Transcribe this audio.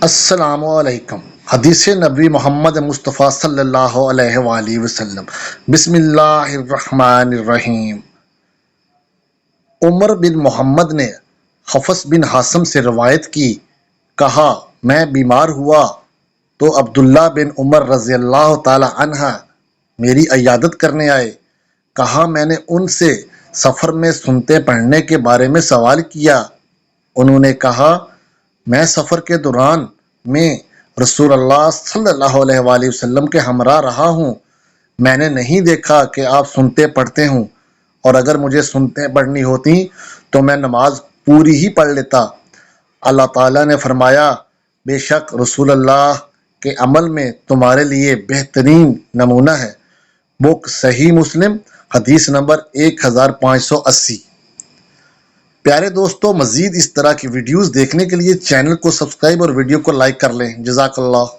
السلام علیکم۔ حدیث نبی محمد مصطفیٰ صلی اللہ علیہ وآلہ وسلم۔ بسم اللہ الرحمن الرحیم۔ عمر بن محمد نے حفص بن عاصم سے روایت کی، کہا میں بیمار ہوا تو عبداللہ بن عمر رضی اللہ تعالی عنہ میری عیادت کرنے آئے۔ کہا میں نے ان سے سفر میں سنتے پڑھنے کے بارے میں سوال کیا۔ انہوں نے کہا میں سفر کے دوران میں رسول اللہ صلی اللہ علیہ وآلہ وسلم کے ہمراہ رہا ہوں، میں نے نہیں دیکھا کہ آپ سنتے پڑھتے ہوں، اور اگر مجھے سنتے پڑھنی ہوتی تو میں نماز پوری ہی پڑھ لیتا۔ اللہ تعالیٰ نے فرمایا بے شک رسول اللہ کے عمل میں تمہارے لیے بہترین نمونہ ہے۔ بک صحیح مسلم، حدیث نمبر 1580۔ پیارے دوستو، مزید اس طرح کی ویڈیوز دیکھنے کے لیے چینل کو سبسکرائب اور ویڈیو کو لائک کر لیں۔ جزاک اللہ۔